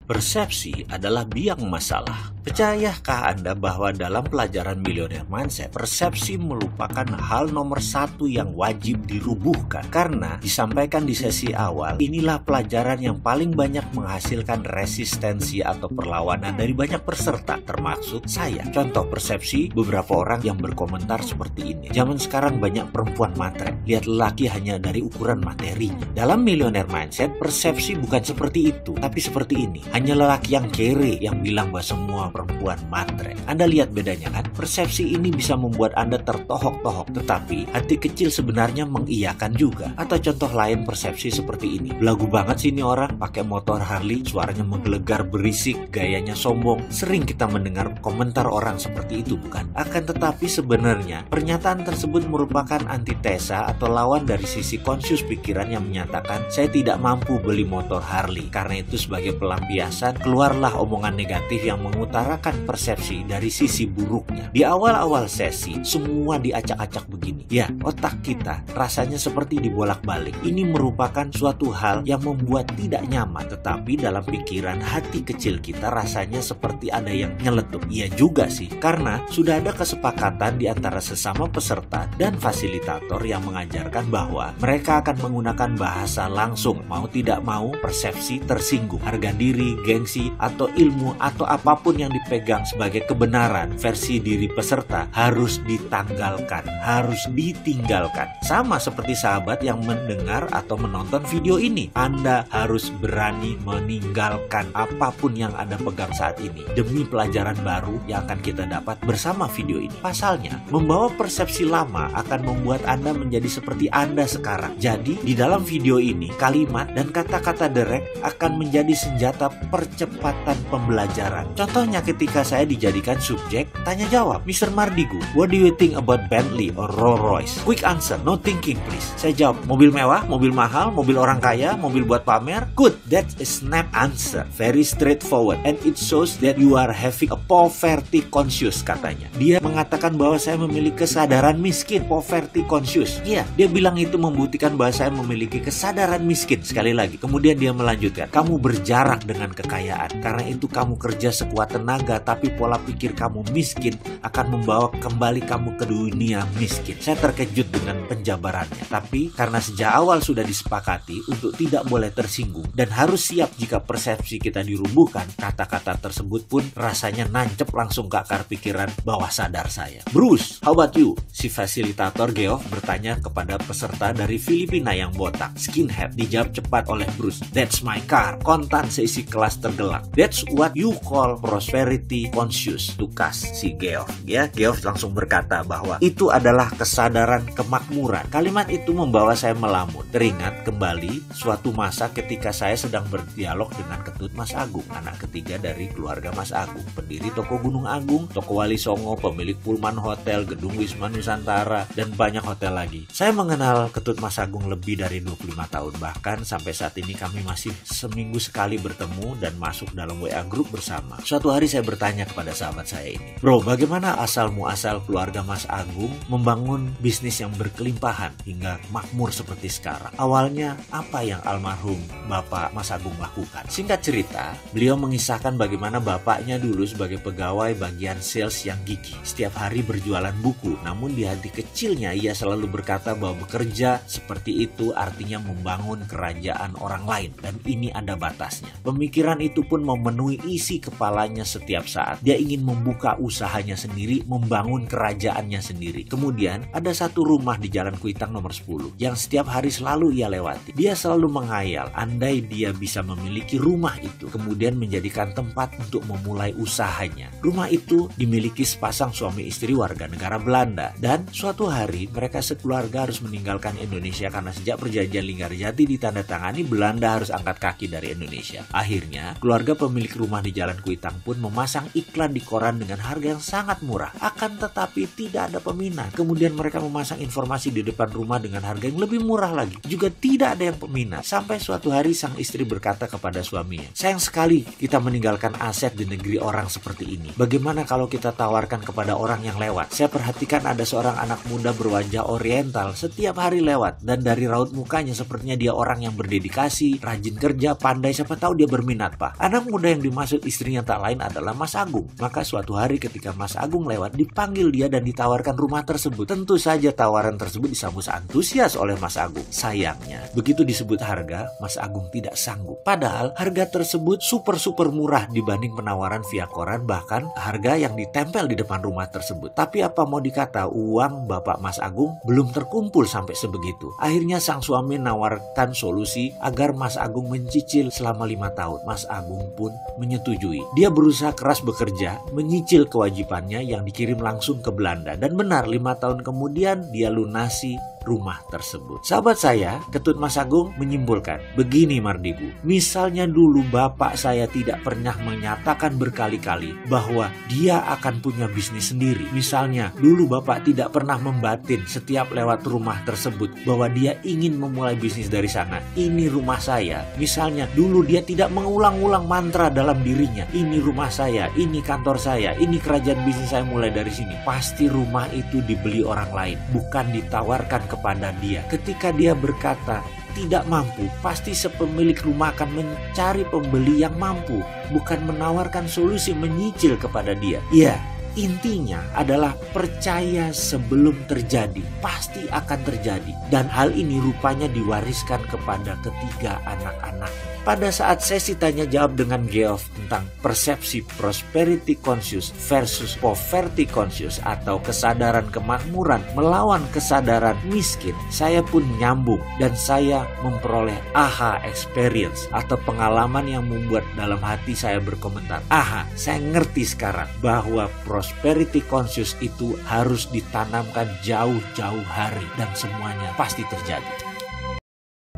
Persepsi adalah biang masalah. Percayakah Anda bahwa dalam pelajaran Millionaire Mindset, persepsi merupakan hal nomor satu yang wajib dirubuhkan? Karena disampaikan di sesi awal, inilah pelajaran yang paling banyak menghasilkan resistensi atau perlawanan dari banyak peserta, termasuk saya. Contoh persepsi beberapa orang yang berkomentar seperti ini. Zaman sekarang banyak perempuan matre, lihat lelaki hanya dari ukuran materinya. Dalam Millionaire Mindset, persepsi bukan seperti itu, tapi seperti ini. Hanya lelaki yang kere yang bilang bahwa semua perempuan matre. Anda lihat bedanya kan? Persepsi ini bisa membuat Anda tertohok-tohok, tetapi hati kecil sebenarnya mengiyakan juga. Atau contoh lain persepsi seperti ini. Belagu banget sih ini orang, pakai motor Harley, suaranya menggelegar berisik, gayanya sombong. Sering kita mendengar komentar orang seperti itu, bukan? Akan tetapi sebenarnya pernyataan tersebut merupakan antitesa atau lawan dari sisi konsius pikiran yang menyatakan saya tidak mampu beli motor Harley. Karena itu sebagai pelampiasan, keluarlah omongan negatif yang mengutarakan persepsi dari sisi buruknya. Di awal-awal sesi, semua diacak-acak begini. Ya, otak kita rasanya seperti dibolak-balik. Ini merupakan suatu hal yang membuat tidak nyaman, tetapi dalam pikiran hati kecil kita rasanya seperti ada yang nyeletuk. Iya juga sih, karena sudah ada kesepakatan di antara sesama peserta dan fasilitator yang mengajarkan bahwa mereka akan menggunakan bahasa langsung. Mau tidak mau, persepsi tersinggung. Harga diri, gengsi, atau ilmu, atau apapun yang dipegang sebagai kebenaran versi diri peserta harus ditanggalkan, harus ditinggalkan. Sama seperti sahabat yang mendengar atau menonton video ini. Anda harus berani meninggalkan apapun yang Anda pegang saat ini demi pelajaran baru yang akan kita dapat bersama video ini. Pasalnya, membawa persepsi lama akan membuat Anda menjadi seperti Anda sekarang. Jadi, di dalam video ini, kalimat dan kata-kata Derek akan menjadi senjata percepatan pembelajaran. Contohnya ketika saya dijadikan subjek tanya jawab, Mr. Mardigu, what do you think about Bentley or Rolls Royce? Quick answer, no thinking please. Saya jawab, mobil mewah, mobil mahal, mobil orang kaya, mobil buat pamer. Good, that's a snap answer, very straightforward, and it shows that you are having a poverty conscious, katanya. Dia mengatakan bahwa saya memiliki kesadaran miskin, poverty conscious. Iya, dia bilang itu membuktikan bahwa saya memiliki kesadaran miskin. Sekali lagi, kemudian dia melanjutkan, kamu berjarak dengan kekayaan, karena itu kamu kerja sekuat tenaga, tapi pola pikir kamu miskin akan membawa kembali kamu ke dunia miskin. Saya terkejut dengan penjabarannya, tapi karena sejak awal sudah disepakati untuk tidak boleh tersinggung dan harus siap jika persepsi kita dirubuhkan, kata-kata tersebut pun rasanya nancep langsung ke akar pikiran bawah sadar saya. Bruce, how about you? Si fasilitator Geoff bertanya kepada peserta dari Filipina yang botak, skinhead. Dijawab cepat oleh Bruce, that's my car. Kontan seisi kelas tergelak. That's what you call prosperity conscious, tukas si Geoff. Ya, Geoff langsung berkata bahwa itu adalah kesadaran kemakmuran. Kalimat itu membawa saya melamun. Teringat kembali suatu masa ketika saya sedang berdialog dengan Ketut Mas Agung, anak ketiga dari keluarga Mas Agung, pendiri toko Gunung Agung, toko Wali Songo, pemilik Pullman Hotel, gedung Wisma Nusantara, dan banyak hotel lagi. Saya mengenal Ketut Mas Agung lebih dari 25 tahun, bahkan sampai saat ini kami masih seminggu sekali bertemu dan masuk dalam WA group bersama. Suatu hari saya bertanya kepada sahabat saya ini, bro, bagaimana asal muasal keluarga Mas Agung membangun bisnis yang berkelimpahan hingga makmur seperti sekarang? Awalnya apa yang almarhum Bapak Mas Agung lakukan? Singkat cerita, beliau mengisahkan bagaimana bapaknya dulu sebagai pegawai bagian sales yang gigih. Setiap hari berjualan buku, namun di hati kecilnya ia selalu berkata bahwa bekerja seperti itu artinya membangun kerajaan orang lain, dan ini ada batasnya. Pemikiran itu pun memenuhi isi kepalanya setiap saat. Dia ingin membuka usahanya sendiri, membangun kerajaannya sendiri. Kemudian ada satu rumah di Jalan Kuitang nomor 10 yang setiap hari selalu ia lewati. Dia selalu menghayal andai dia bisa memiliki rumah itu, kemudian menjadikan tempat untuk memulai usahanya. Rumah itu dimiliki sepasang suami istri warga negara Belanda, dan suatu hari mereka sekeluarga harus meninggalkan Indonesia karena sejak perjanjian Linggarjati ditandatangani, Belanda harus angkat kaki dari Indonesia. Akhirnya keluarga pemilik rumah di Jalan Kuitang pun memasang iklan di koran dengan harga yang sangat murah, akan tetapi tidak ada peminat. Kemudian mereka memasang informasi di depan rumah dengan harga yang lebih murah lagi, juga tidak ada yang peminat. Sampai suatu hari sang istri berkata kepada suaminya, sayang sekali kita meninggalkan aset di negeri orang seperti ini. Bagaimana kalau kita tawarkan kepada orang yang lewat? Saya perhatikan ada seorang anak muda berwajah oriental setiap hari lewat, dan dari raut mukanya sepertinya dia orang yang berdedikasi, rajin kerja, pandai, siapa tahu dia berminat minat, Pak. Anak muda yang dimaksud istrinya tak lain adalah Mas Agung. Maka suatu hari ketika Mas Agung lewat, dipanggil dia dan ditawarkan rumah tersebut. Tentu saja tawaran tersebut disambut antusias oleh Mas Agung. Sayangnya, begitu disebut harga, Mas Agung tidak sanggup. Padahal harga tersebut super murah dibanding penawaran via koran, bahkan harga yang ditempel di depan rumah tersebut. Tapi apa mau dikata, uang Bapak Mas Agung belum terkumpul sampai sebegitu. Akhirnya sang suami nawarkan solusi agar Mas Agung mencicil selama 5 tahun. Mas Agung pun menyetujui. Dia berusaha keras bekerja, menyicil kewajibannya yang dikirim langsung ke Belanda. Dan benar, 5 tahun kemudian dia lunasi rumah tersebut. Sahabat saya, Ketut Mas Agung menyimpulkan, begini Mardigu, misalnya dulu bapak saya tidak pernah menyatakan berkali-kali bahwa dia akan punya bisnis sendiri. Misalnya, dulu bapak tidak pernah membatin setiap lewat rumah tersebut bahwa dia ingin memulai bisnis dari sana. Ini rumah saya. Misalnya, dulu dia tidak mengulang-ulang mantra dalam dirinya. Ini rumah saya, ini kantor saya, ini kerajaan bisnis saya mulai dari sini. Pasti rumah itu dibeli orang lain, bukan ditawarkan kepada dia. Ketika dia berkata tidak mampu, pasti sepemilik rumah akan mencari pembeli yang mampu, bukan menawarkan solusi menyicil kepada dia. Ya, intinya adalah percaya sebelum terjadi, pasti akan terjadi. Dan hal ini rupanya diwariskan kepada ketiga anak-anaknya. Pada saat sesi tanya jawab dengan Geoff tentang persepsi prosperity conscious versus poverty conscious atau kesadaran kemakmuran melawan kesadaran miskin, saya pun nyambung dan saya memperoleh aha experience atau pengalaman yang membuat dalam hati saya berkomentar, aha, saya ngerti sekarang bahwa prosperity conscious itu harus ditanamkan jauh-jauh hari dan semuanya pasti terjadi.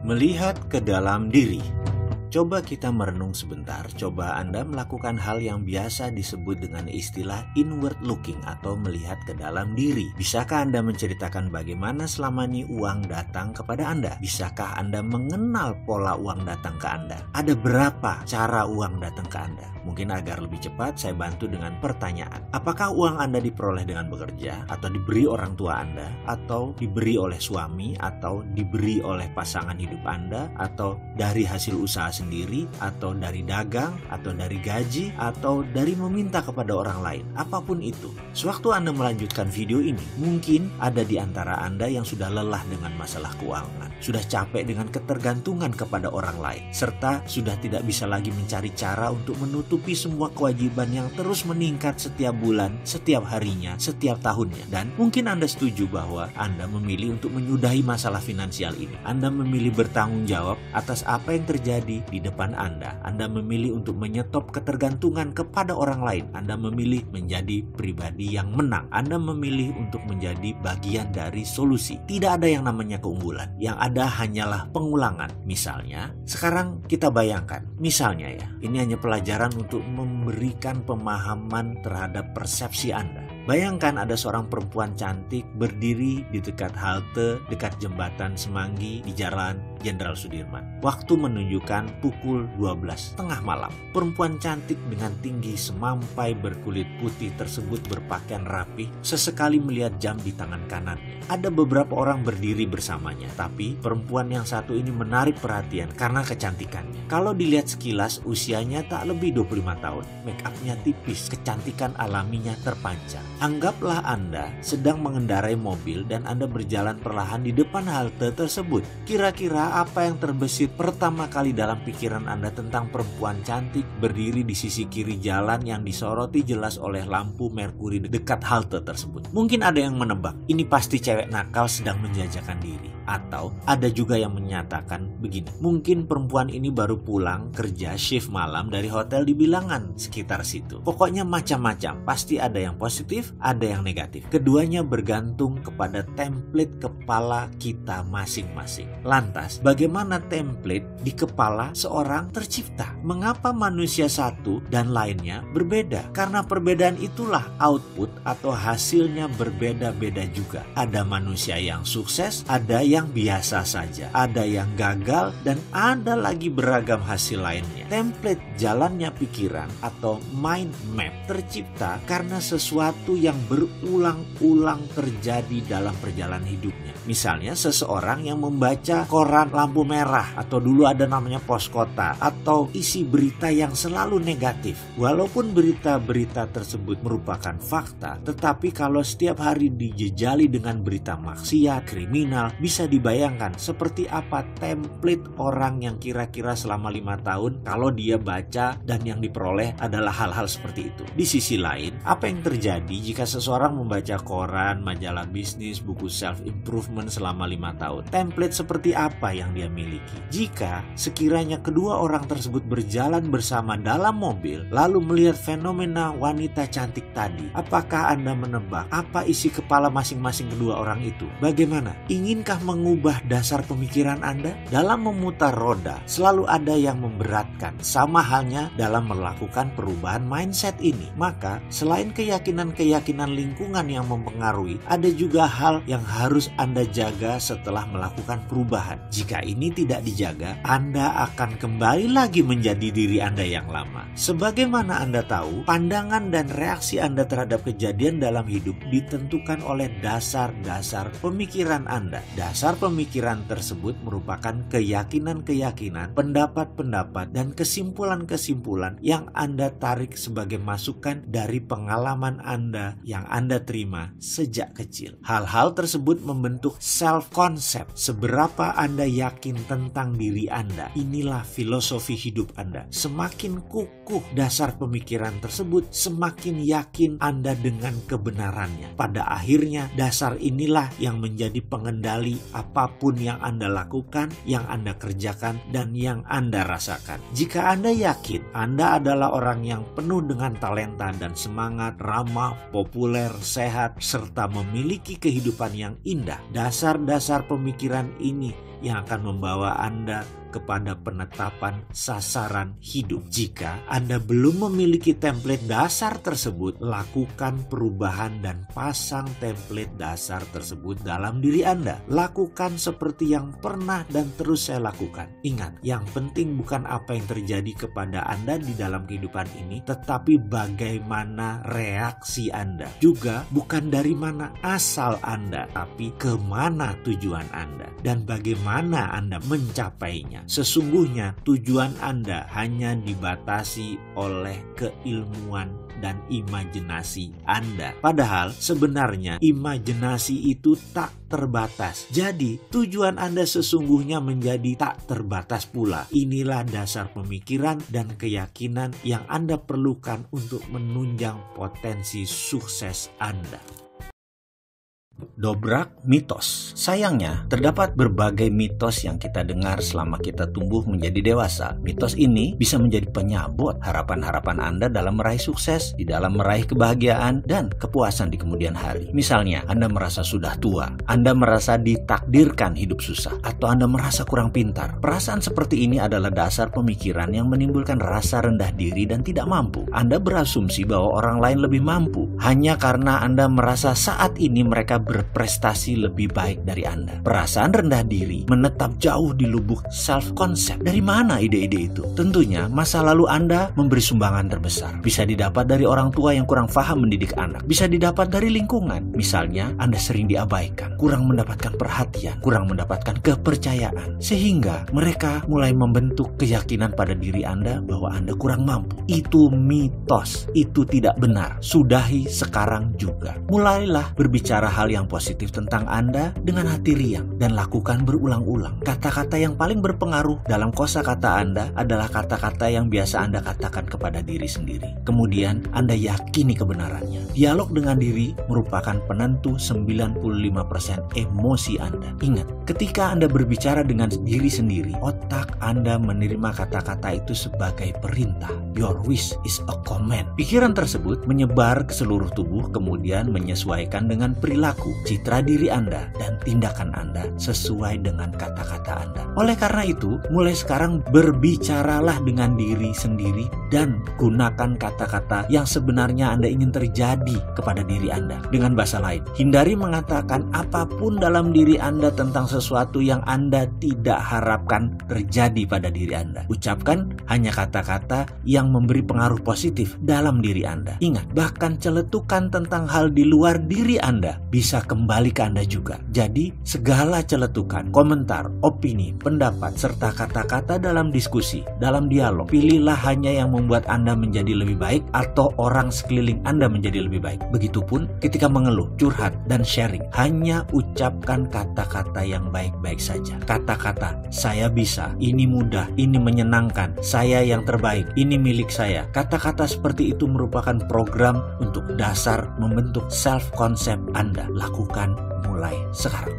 Melihat ke dalam diri. Coba kita merenung sebentar, coba Anda melakukan hal yang biasa disebut dengan istilah inward looking atau melihat ke dalam diri. Bisakah Anda menceritakan bagaimana selama ini uang datang kepada Anda? Bisakah Anda mengenal pola uang datang ke Anda? Ada berapa cara uang datang ke Anda? Mungkin agar lebih cepat saya bantu dengan pertanyaan. Apakah uang Anda diperoleh dengan bekerja, atau diberi orang tua Anda, atau diberi oleh suami, atau diberi oleh pasangan hidup Anda, atau dari hasil usaha sendiri, atau dari dagang, atau dari gaji, atau dari meminta kepada orang lain? Apapun itu. Sewaktu Anda melanjutkan video ini, mungkin ada di antara Anda yang sudah lelah dengan masalah keuangan, sudah capek dengan ketergantungan kepada orang lain, serta sudah tidak bisa lagi mencari cara untuk menutupi semua kewajiban yang terus meningkat setiap bulan, setiap harinya, setiap tahunnya. Dan mungkin Anda setuju bahwa Anda memilih untuk menyudahi masalah finansial ini. Anda memilih bertanggung jawab atas apa yang terjadi di depan Anda. Anda memilih untuk menyetop ketergantungan kepada orang lain. Anda memilih menjadi pribadi yang menang. Anda memilih untuk menjadi bagian dari solusi. Tidak ada yang namanya keunggulan. Yang ada hanyalah pengulangan. Misalnya, sekarang kita bayangkan. Misalnya ya, ini hanya pelajaran untuk memberikan pemahaman terhadap persepsi Anda. Bayangkan ada seorang perempuan cantik berdiri di dekat halte, dekat jembatan Semanggi di Jalan Jenderal Sudirman. Waktu menunjukkan pukul 12 tengah malam. Perempuan cantik dengan tinggi semampai berkulit putih tersebut berpakaian rapi, sesekali melihat jam di tangan kanannya. Ada beberapa orang berdiri bersamanya, tapi perempuan yang satu ini menarik perhatian karena kecantikannya. Kalau dilihat sekilas, usianya tak lebih 25 tahun. Make up-nya tipis, kecantikan alaminya terpancar. Anggaplah Anda sedang mengendarai mobil dan Anda berjalan perlahan di depan halte tersebut. Kira-kira apa yang terbesit pertama kali dalam pikiran Anda tentang perempuan cantik berdiri di sisi kiri jalan yang disoroti jelas oleh lampu merkuri dekat halte tersebut? Mungkin ada yang menebak, ini pasti cewek nakal sedang menjajakan diri. Atau ada juga yang menyatakan begini, mungkin perempuan ini baru pulang kerja shift malam dari hotel di Bilangan sekitar situ. Pokoknya macam-macam, pasti ada yang positif, ada yang negatif. Keduanya bergantung kepada template kepala kita masing-masing. Lantas, bagaimana template di kepala seorang tercipta? Mengapa manusia satu dan lainnya berbeda? Karena perbedaan itulah output atau hasilnya berbeda-beda juga. Ada manusia yang sukses, ada yang biasa saja, ada yang gagal, dan ada lagi beragam hasil lainnya. Template jalannya pikiran atau mind map tercipta karena sesuatu yang berulang-ulang terjadi dalam perjalanan hidupnya. Misalnya seseorang yang membaca koran lampu merah, atau dulu ada namanya pos kota, atau isi isi berita yang selalu negatif. Walaupun berita-berita tersebut merupakan fakta, tetapi kalau setiap hari dijejali dengan berita maksiat, kriminal, bisa dibayangkan seperti apa template orang yang kira-kira selama 5 tahun kalau dia baca dan yang diperoleh adalah hal-hal seperti itu. Di sisi lain, apa yang terjadi jika seseorang membaca koran, majalah bisnis, buku self-improvement selama 5 tahun? Template seperti apa yang dia miliki? Jika sekiranya kedua orang tersebut berjalan bersama dalam mobil, lalu melihat fenomena wanita cantik tadi, apakah Anda menebak apa isi kepala masing-masing kedua orang itu? Bagaimana? Inginkah mengubah dasar pemikiran Anda? Dalam memutar roda, selalu ada yang memberatkan, sama halnya dalam melakukan perubahan mindset ini. Maka, selain keyakinan-keyakinan lingkungan yang mempengaruhi, ada juga hal yang harus Anda jaga setelah melakukan perubahan. Jika ini tidak dijaga, Anda akan kembali lagi menjadi diri Anda yang lama. Sebagaimana Anda tahu, pandangan dan reaksi Anda terhadap kejadian dalam hidup ditentukan oleh dasar-dasar pemikiran Anda. Dasar pemikiran tersebut merupakan keyakinan-keyakinan, pendapat-pendapat, dan kesimpulan-kesimpulan yang Anda tarik sebagai masukan dari pengalaman Anda yang Anda terima sejak kecil. Hal-hal tersebut membentuk self-concept. Seberapa Anda yakin tentang diri Anda, inilah filosofi hidup Anda. Semakin kukuh dasar pemikiran tersebut, semakin yakin Anda dengan kebenarannya. Pada akhirnya, dasar inilah yang menjadi pengendali apapun yang Anda lakukan, yang Anda kerjakan, dan yang Anda rasakan. Jika Anda yakin Anda adalah orang yang penuh dengan talenta dan semangat, ramah, populer, sehat, serta memiliki kehidupan yang indah, dasar-dasar pemikiran ini yang akan membawa Anda kepada penetapan sasaran hidup. Jika Anda belum memiliki template dasar tersebut, lakukan perubahan dan pasang template dasar tersebut dalam diri Anda. Lakukan seperti yang pernah dan terus saya lakukan. Ingat, yang penting bukan apa yang terjadi kepada Anda di dalam kehidupan ini, tetapi bagaimana reaksi Anda. Juga bukan dari mana asal Anda, tapi kemana tujuan Anda dan bagaimana Anda mencapainya. Sesungguhnya tujuan Anda hanya dibatasi oleh keilmuan dan imajinasi Anda. Padahal sebenarnya imajinasi itu tak terbatas. Jadi tujuan Anda sesungguhnya menjadi tak terbatas pula. Inilah dasar pemikiran dan keyakinan yang Anda perlukan untuk menunjang potensi sukses Anda. Dobrak mitos. Sayangnya, terdapat berbagai mitos yang kita dengar selama kita tumbuh menjadi dewasa. Mitos ini bisa menjadi penyabot harapan-harapan Anda dalam meraih sukses, di dalam meraih kebahagiaan, dan kepuasan di kemudian hari. Misalnya, Anda merasa sudah tua, Anda merasa ditakdirkan hidup susah, atau Anda merasa kurang pintar. Perasaan seperti ini adalah dasar pemikiran yang menimbulkan rasa rendah diri dan tidak mampu. Anda berasumsi bahwa orang lain lebih mampu, hanya karena Anda merasa saat ini mereka berprestasi lebih baik dari Anda. Perasaan rendah diri menetap jauh di lubuk self-concept. Dari mana ide-ide itu? Tentunya masa lalu Anda memberi sumbangan terbesar. Bisa didapat dari orang tua yang kurang paham mendidik anak. Bisa didapat dari lingkungan. Misalnya, Anda sering diabaikan, kurang mendapatkan perhatian, kurang mendapatkan kepercayaan. Sehingga mereka mulai membentuk keyakinan pada diri Anda bahwa Anda kurang mampu. Itu mitos. Itu tidak benar. Sudahi sekarang juga. Mulailah berbicara hal yang positif tentang Anda dengan hati riang dan lakukan berulang-ulang. Kata-kata yang paling berpengaruh dalam kosakata Anda adalah kata-kata yang biasa Anda katakan kepada diri sendiri. Kemudian Anda yakini kebenarannya. Dialog dengan diri merupakan penentu 95% emosi Anda. Ingat, ketika Anda berbicara dengan diri sendiri, otak Anda menerima kata-kata itu sebagai perintah. Your wish is a command. Pikiran tersebut menyebar ke seluruh tubuh, kemudian menyesuaikan dengan perilaku, citra diri Anda, dan tindakan Anda sesuai dengan kata-kata Anda. Oleh karena itu, mulai sekarang berbicaralah dengan diri sendiri dan gunakan kata-kata yang sebenarnya Anda ingin terjadi kepada diri Anda. Dengan bahasa lain, hindari mengatakan apapun dalam diri Anda tentang sesuatu yang Anda tidak harapkan terjadi pada diri Anda. Ucapkan hanya kata-kata yang memberi pengaruh positif dalam diri Anda. Ingat, bahkan celetukan tentang hal di luar diri Anda bisa kembali ke Anda juga. Jadi, segala celetukan, komentar, opini, pendapat, serta kata-kata dalam diskusi, dalam dialog, pilihlah hanya yang membuat Anda menjadi lebih baik atau orang sekeliling Anda menjadi lebih baik. Begitupun ketika mengeluh, curhat, dan sharing, hanya ucapkan kata-kata yang baik-baik saja. Kata-kata, saya bisa, ini mudah, ini menyenangkan, saya yang terbaik, ini milik saya. Kata-kata seperti itu merupakan program untuk dasar membentuk self-concept Anda. Lakukan mulai sekarang.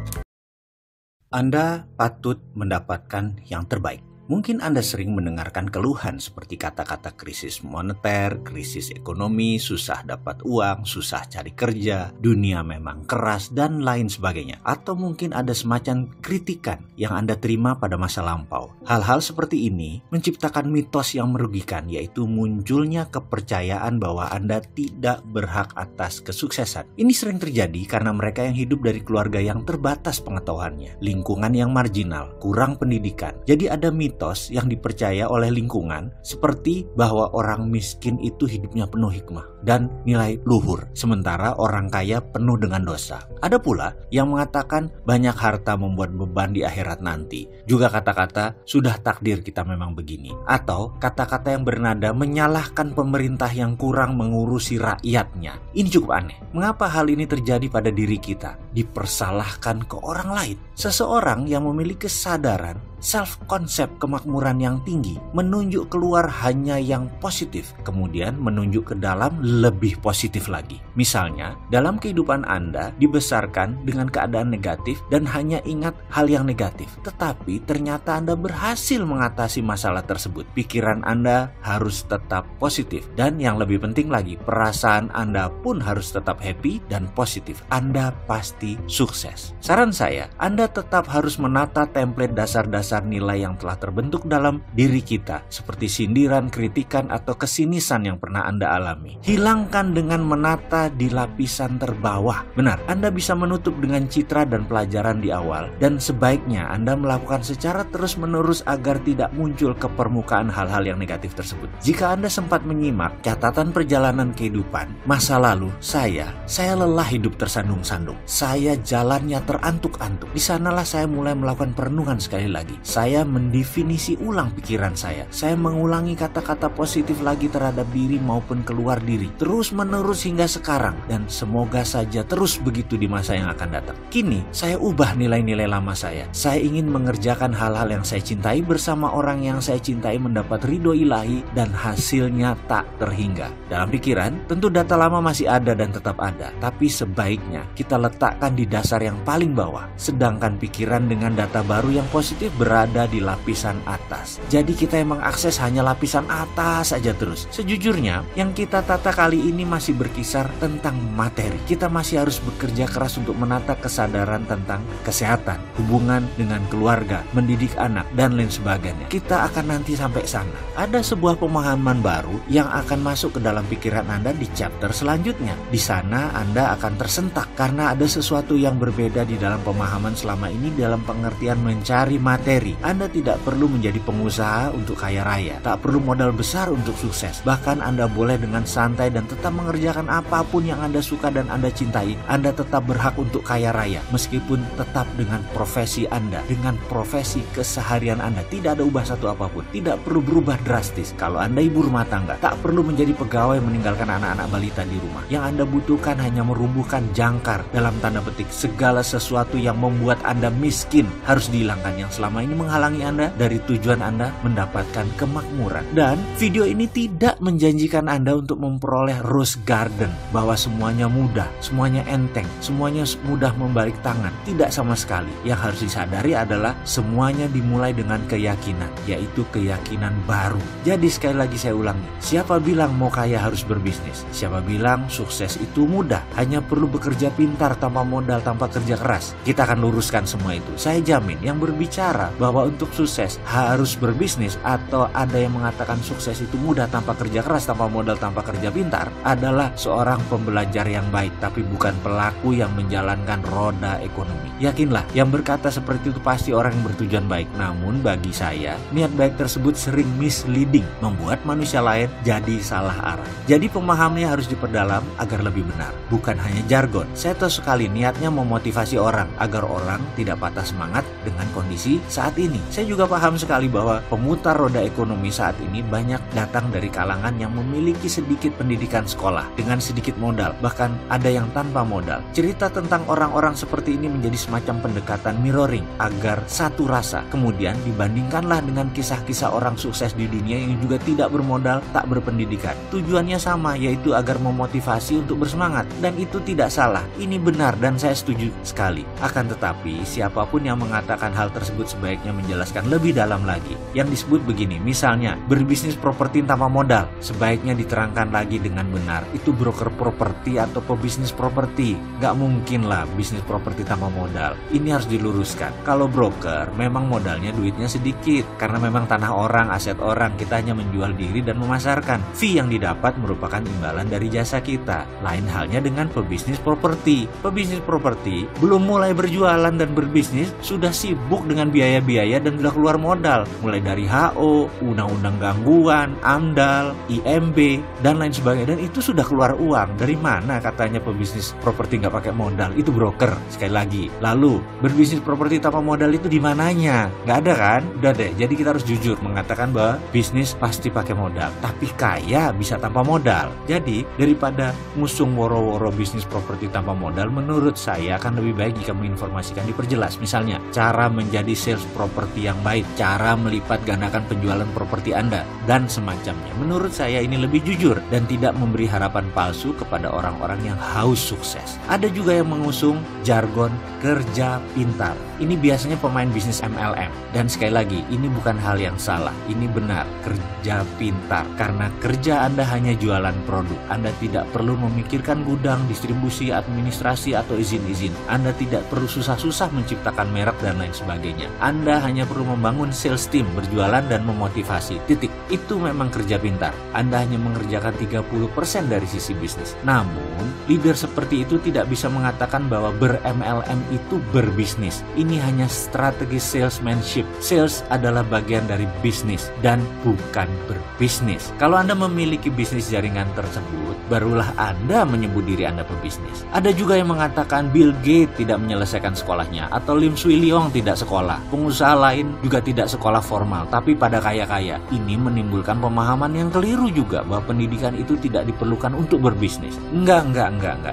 Anda patut mendapatkan yang terbaik. Mungkin Anda sering mendengarkan keluhan seperti kata-kata krisis moneter, krisis ekonomi, susah dapat uang, susah cari kerja, dunia memang keras, dan lain sebagainya. Atau mungkin ada semacam kritikan yang Anda terima pada masa lampau. Hal-hal seperti ini menciptakan mitos yang merugikan, yaitu munculnya kepercayaan bahwa Anda tidak berhak atas kesuksesan. Ini sering terjadi karena mereka yang hidup dari keluarga yang terbatas pengetahuannya, lingkungan yang marginal, kurang pendidikan. Jadi ada mitos yang dipercaya oleh lingkungan seperti bahwa orang miskin itu hidupnya penuh hikmah dan nilai luhur, sementara orang kaya penuh dengan dosa. Ada pula yang mengatakan banyak harta membuat beban di akhirat nanti. Juga kata-kata sudah takdir kita memang begini, atau kata-kata yang bernada menyalahkan pemerintah yang kurang mengurusi rakyatnya. Ini cukup aneh. Mengapa hal ini terjadi pada diri kita? Dipersalahkan ke orang lain. Seseorang yang memiliki kesadaran self-concept kemakmuran yang tinggi menunjuk keluar hanya yang positif, kemudian menunjuk ke dalam lebih positif lagi. Misalnya, dalam kehidupan Anda dibesarkan dengan keadaan negatif dan hanya ingat hal yang negatif, tetapi ternyata Anda berhasil mengatasi masalah tersebut. Pikiran Anda harus tetap positif, dan yang lebih penting lagi, perasaan Anda pun harus tetap happy dan positif. Anda pasti sukses. Saran saya, Anda tetap harus menata template dasar-dasar nilai yang telah terbentuk dalam diri kita, seperti sindiran, kritikan, atau kesinisan yang pernah Anda alami. Hilangkan dengan menata di lapisan terbawah. Benar, Anda bisa menutup dengan citra dan pelajaran di awal, dan sebaiknya Anda melakukan secara terus-menerus agar tidak muncul ke permukaan hal-hal yang negatif tersebut. Jika Anda sempat menyimak catatan perjalanan kehidupan masa lalu saya lelah hidup tersandung-sandung. Saya jalannya terantuk-antuk. Di sanalah saya mulai melakukan perenungan sekali lagi. Saya mendefinisi ulang pikiran saya. Saya mengulangi kata-kata positif lagi terhadap diri maupun keluar diri. Terus menerus hingga sekarang. Dan semoga saja terus begitu di masa yang akan datang. Kini, saya ubah nilai-nilai lama saya. Saya ingin mengerjakan hal-hal yang saya cintai bersama orang yang saya cintai, mendapat ridho ilahi, dan hasilnya tak terhingga. Dalam pikiran, tentu data lama masih ada dan tetap ada. Tapi sebaiknya kita letakkan di dasar yang paling bawah. Sedangkan pikiran dengan data baru yang positif berada di lapisan atas. Jadi kita yang mengakses hanya lapisan atas saja terus. Sejujurnya, yang kita tata kali ini masih berkisar tentang materi. Kita masih harus bekerja keras untuk menata kesadaran tentang kesehatan, hubungan dengan keluarga, mendidik anak, dan lain sebagainya. Kita akan nanti sampai sana. Ada sebuah pemahaman baru yang akan masuk ke dalam pikiran Anda di chapter selanjutnya. Di sana Anda akan tersentak karena ada sesuatu yang berbeda di dalam pemahaman selama ini dalam pengertian mencari materi. Anda tidak perlu menjadi pengusaha untuk kaya raya, tak perlu modal besar untuk sukses. Bahkan Anda boleh dengan santai dan tetap mengerjakan apapun yang Anda suka dan Anda cintai. Anda tetap berhak untuk kaya raya, meskipun tetap dengan profesi Anda, dengan profesi keseharian Anda. Tidak ada ubah satu apapun, tidak perlu berubah drastis. Kalau Anda ibu rumah tangga, tak perlu menjadi pegawai meninggalkan anak-anak balita di rumah. Yang Anda butuhkan hanya merumbuhkan jangkar, dalam tanda petik, segala sesuatu yang membuat Anda miskin harus dihilangkan, yang selama ini menghalangi Anda dari tujuan Anda mendapatkan kemakmuran. Dan video ini tidak menjanjikan Anda untuk memperoleh rose garden, bahwa semuanya mudah, semuanya enteng, semuanya mudah membalik tangan. Tidak sama sekali. Yang harus disadari adalah semuanya dimulai dengan keyakinan, yaitu keyakinan baru. Jadi sekali lagi saya ulangi, siapa bilang mau kaya harus berbisnis? Siapa bilang sukses itu mudah, hanya perlu bekerja pintar tanpa modal, tanpa kerja keras? Kita akan luruskan semua itu. Saya jamin yang berbicara bahwa untuk sukses harus berbisnis, atau ada yang mengatakan sukses itu mudah tanpa kerja keras, tanpa modal, tanpa kerja pintar, adalah seorang pembelajar yang baik, tapi bukan pelaku yang menjalankan roda ekonomi. Yakinlah, yang berkata seperti itu pasti orang yang bertujuan baik. Namun bagi saya, niat baik tersebut sering misleading, membuat manusia lain jadi salah arah. Jadi pemahamannya harus diperdalam agar lebih benar, bukan hanya jargon. Saya tahu sekali niatnya memotivasi orang agar orang tidak patah semangat dengan kondisi saat ini. Saya juga paham sekali bahwa pemutar roda ekonomi saat ini banyak datang dari kalangan yang memiliki sedikit pendidikan sekolah dengan sedikit modal, bahkan ada yang tanpa modal. Cerita tentang orang-orang seperti ini menjadi semacam pendekatan mirroring agar satu rasa. Kemudian dibandingkanlah dengan kisah-kisah orang sukses di dunia yang juga tidak bermodal, tak berpendidikan. Tujuannya sama, yaitu agar memotivasi untuk bersemangat, dan itu tidak salah. Ini benar dan saya setuju sekali. Akan tetapi siapapun yang mengatakan hal tersebut sebaiknya menjelaskan lebih dalam lagi. Yang disebut begini, misalnya berbisnis properti tanpa modal, sebaiknya diterangkan lagi dengan benar. Itu broker properti atau pebisnis properti. Gak mungkin lah bisnis properti tanpa modal. Ini harus diluruskan. Kalau broker memang modalnya duitnya sedikit, karena memang tanah orang, aset orang, kita hanya menjual diri dan memasarkan. Fee yang didapat merupakan imbalan dari jasa kita. Lain halnya dengan pebisnis properti. Pebisnis properti belum mulai berjualan dan berbisnis sudah sibuk dengan biaya-biaya dan sudah keluar modal, mulai dari HO, undang-undang gangguan, AMDAL, IMB, dan lain sebagainya, dan itu sudah keluar uang. Dari mana katanya pebisnis properti nggak pakai modal? Itu broker, sekali lagi. Lalu berbisnis properti tanpa modal itu di mananya? Nggak ada kan? Udah deh, jadi kita harus jujur mengatakan bahwa bisnis pasti pakai modal, tapi kaya bisa tanpa modal. Jadi daripada ngusung woro-woro bisnis properti tanpa modal, menurut saya akan lebih baik jika menginformasikan, diperjelas. Misalnya, cara menjadi sales properti yang baik, cara melipat gandakan penjualan properti Anda, dan semacamnya. Menurut saya ini lebih jujur dan tidak memberi harapan palsu kepada orang-orang yang haus sukses. Ada juga yang mengusung jargon kerja pintar. Ini biasanya pemain bisnis MLM. Dan sekali lagi, ini bukan hal yang salah. Ini benar, kerja pintar. Karena kerja Anda hanya jualan produk. Anda tidak perlu memikirkan gudang, distribusi, administrasi, atau izin-izin. Anda tidak perlu susah-susah menciptakan merek dan lain sebagainya. Anda hanya perlu membangun sales team, berjualan dan memotivasi. Titik. Itu memang kerja pintar. Anda hanya mengerjakan 30% dari sisi bisnis. Namun, leader seperti itu tidak bisa mengatakan bahwa ber-MLM itu berbisnis. Ini hanya strategi salesmanship. Sales adalah bagian dari bisnis dan bukan berbisnis. Kalau Anda memiliki bisnis jaringan tersebut, barulah Anda menyebut diri Anda pebisnis. Ada juga yang mengatakan Bill Gates tidak menyelesaikan sekolahnya, atau Lim Swee Leong tidak sekolah. Pengusaha lain juga tidak sekolah formal, tapi pada kaya-kaya. Ini menimbulkan pemahaman yang keliru juga bahwa pendidikan itu tidak diperlukan untuk berbisnis. Enggak.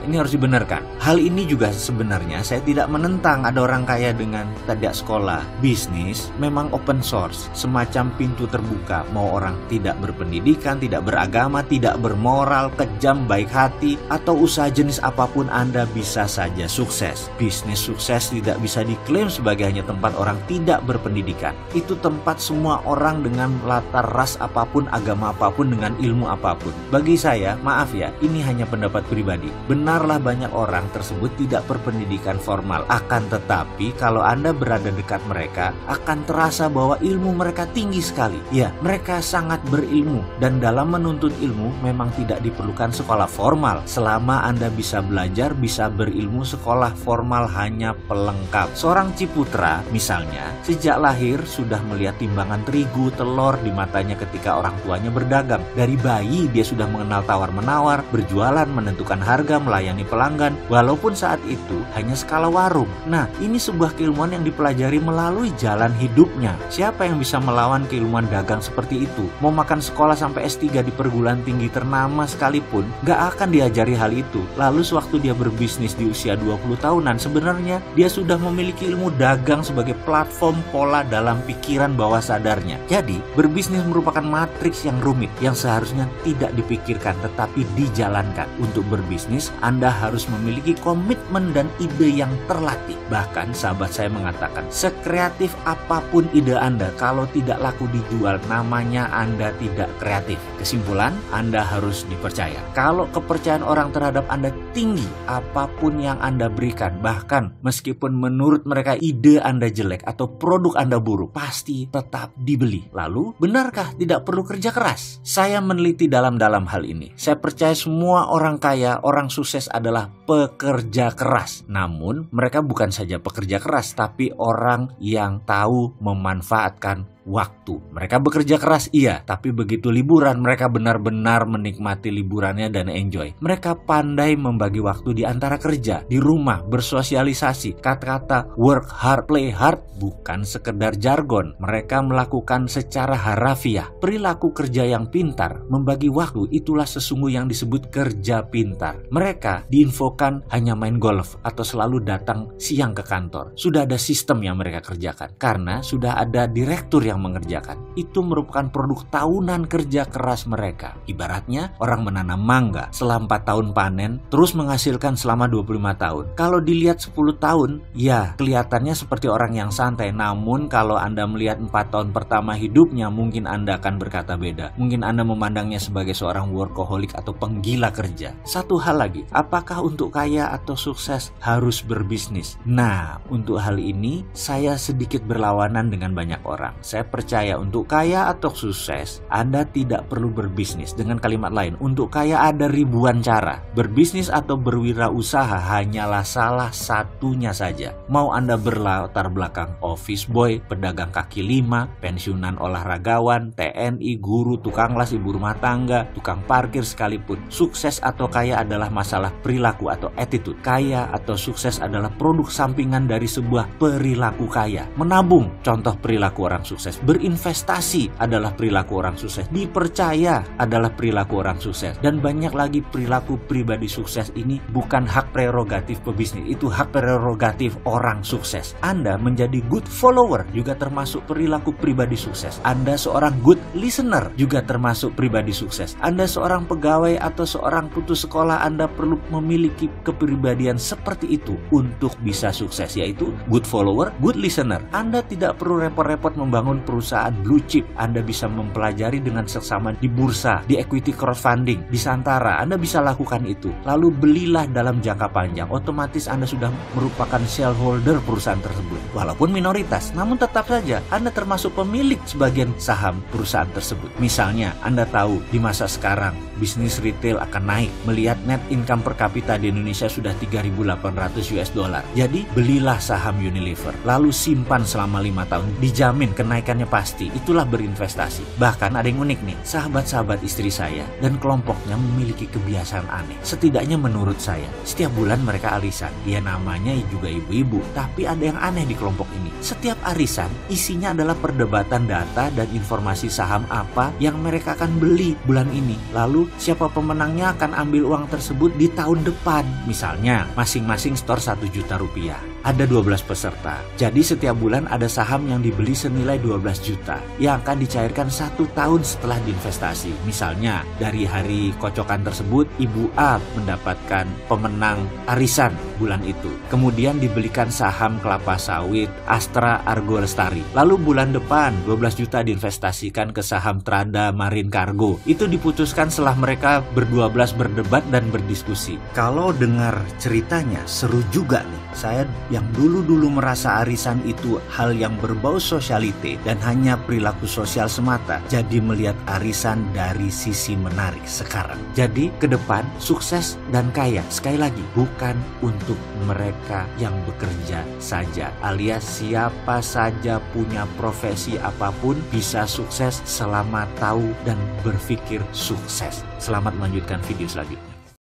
Ini harus dibenarkan. Hal ini juga sebenarnya saya tidak menentang ada orang kaya dengan tidak sekolah. Bisnis memang open source, semacam pintu terbuka. Mau orang tidak berpendidikan, tidak beragama, tidak bermoral, kejam, baik hati, atau usaha jenis apapun, Anda bisa saja sukses. Bisnis sukses tidak bisa diklaim sebagai hanya tempat orang tidak berpendidikan. Itu tempat semua orang dengan latar ras apapun, agama apapun, dengan ilmu apapun. Bagi saya, maaf ya, ini hanya pendapat pribadi. Benarlah banyak orang tersebut tidak berpendidikan formal. Akan tetapi, kalau Anda berada dekat mereka, akan terasa bahwa ilmu mereka tinggi sekali. Ya, mereka sangat berilmu. Dan dalam menuntut ilmu, memang tidak diperlukan sekolah formal. Selama Anda bisa belajar, bisa berilmu, sekolah formal hanya pelengkap. Seorang Ciputra, misalnya, sejak lahir sudah melihat timbangan terigu, telur di matanya ketika orang tuanya berdagang. Dari bayi, dia sudah mengenal tawar-menawar, berjualan, menentukan harga, melayani pelanggan, walaupun saat itu hanya skala warung. Nah, ini sebuah keilmuan yang dipelajari melalui jalan hidupnya. Siapa yang bisa melawan keilmuan dagang seperti itu? Mau makan sekolah sampai S3 di perguruan tinggi ternama sekalipun, gak akan diajari hal itu. Lalu sewaktu dia berbisnis di usia 20 tahunan, sebenarnya dia sudah memiliki ilmu dagang sebagai platform pola dalam pikiran bawah sadarnya. Jadi, berbisnis merupakan matriks yang rumit, yang seharusnya tidak dipikirkan tetapi dijalankan. Untuk berbisnis, Anda harus memiliki komitmen dan ide yang terlatih. Bahkan sahabat saya mengatakan, sekreatif apapun ide Anda, kalau tidak laku dijual, namanya Anda tidak kreatif. Kesimpulan, Anda harus dipercaya. Kalau kepercayaan orang terhadap Anda tinggi apapun yang Anda berikan. Bahkan meskipun menurut mereka ide Anda jelek atau produk Anda buruk, pasti tetap dibeli. Lalu, benarkah tidak perlu kerja keras? Saya meneliti dalam hal ini. Saya percaya semua orang kaya, orang sukses adalah pekerja keras. Namun, mereka bukan saja pekerja keras, tapi orang yang tahu memanfaatkan waktu. Mereka bekerja keras, iya, tapi begitu liburan, mereka benar-benar menikmati liburannya dan enjoy. Mereka pandai membagi waktu di antara kerja, di rumah, bersosialisasi. Kata-kata work hard, play hard bukan sekedar jargon. Mereka melakukan secara harafiah. Perilaku kerja yang pintar, membagi waktu, itulah sesungguhnya yang disebut kerja pintar. Mereka diinfokan hanya main golf atau selalu datang siang ke kantor. Sudah ada sistem yang mereka kerjakan karena sudah ada direktur yang mengerjakan. Itu merupakan produk tahunan kerja keras mereka. Ibaratnya orang menanam mangga setelah 4 tahun panen, terus menghasilkan selama 25 tahun. Kalau dilihat 10 tahun, ya kelihatannya seperti orang yang santai. Namun kalau Anda melihat 4 tahun pertama hidupnya, mungkin Anda akan berkata beda. Mungkin Anda memandangnya sebagai seorang workaholic atau penggila kerja. Satu hal lagi, apakah untuk kaya atau sukses harus berbisnis? Nah, untuk hal ini saya sedikit berlawanan dengan banyak orang. Saya percaya untuk kaya atau sukses, Anda tidak perlu berbisnis. Dengan kalimat lain, untuk kaya ada ribuan cara. Berbisnis atau berwirausaha hanyalah salah satunya saja. Mau Anda berlatar belakang office boy, pedagang kaki lima, pensiunan olahragawan, TNI, guru, tukang las, ibu rumah tangga, tukang parkir sekalipun, sukses atau kaya adalah masalah perilaku atau attitude. Kaya atau sukses adalah produk sampingan dari sebuah perilaku kaya. Menabung, contoh perilaku orang sukses. Berinvestasi adalah perilaku orang sukses. Dipercaya adalah perilaku orang sukses. Dan banyak lagi perilaku pribadi sukses ini bukan hak prerogatif pebisnis. Itu hak prerogatif orang sukses. Anda menjadi good follower juga termasuk perilaku pribadi sukses. Anda seorang good listener juga termasuk pribadi sukses. Anda seorang pegawai atau seorang putus sekolah, Anda perlu memiliki kepribadian seperti itu untuk bisa sukses, yaitu good follower, good listener. Anda tidak perlu repot-repot membangun perusahaan blue chip. Anda bisa mempelajari dengan seksama di bursa, di equity crowdfunding, di Santara. Anda bisa lakukan itu. Lalu belilah dalam jangka panjang. Otomatis Anda sudah merupakan shareholder perusahaan tersebut. Walaupun minoritas, namun tetap saja Anda termasuk pemilik sebagian saham perusahaan tersebut. Misalnya, Anda tahu di masa sekarang bisnis retail akan naik. Melihat net income per kapita di Indonesia sudah 3.800 US dollar. Jadi, belilah saham Unilever. Lalu simpan selama 5 tahun. Dijamin kenaikannya pasti. Itulah berinvestasi. Bahkan ada yang unik nih, sahabat-sahabat istri saya dan kelompoknya memiliki kebiasaan aneh. Setidaknya menurut saya, setiap bulan mereka arisan. Ya namanya juga ibu-ibu, tapi ada yang aneh di kelompok ini. Setiap arisan isinya adalah perdebatan data dan informasi saham apa yang mereka akan beli bulan ini. Lalu siapa pemenangnya akan ambil uang tersebut di tahun depan. Misalnya masing-masing store 1 juta rupiah. Ada 12 peserta. Jadi setiap bulan ada saham yang dibeli senilai 12 juta yang akan dicairkan 1 tahun setelah diinvestasi. Misalnya dari hari kocokan tersebut, Ibu A mendapatkan pemenang arisan bulan itu. Kemudian dibelikan saham kelapa sawit, Astra, Argo Lestari. Lalu bulan depan 12 juta diinvestasikan ke saham Trada Marine Cargo. Itu diputuskan setelah mereka berdua-belas berdebat dan berdiskusi. Kalau dengar ceritanya seru juga nih. Saya yang dulu-dulu merasa arisan itu hal yang berbau sosialite dan hanya perilaku sosial semata, jadi melihat arisan dari sisi menarik sekarang. Jadi ke depan sukses dan kaya, sekali lagi bukan untuk mereka yang bekerja saja, alias siapa saja punya profesi apapun bisa sukses selama tahu dan berpikir sukses. Selamat melanjutkan video selanjutnya.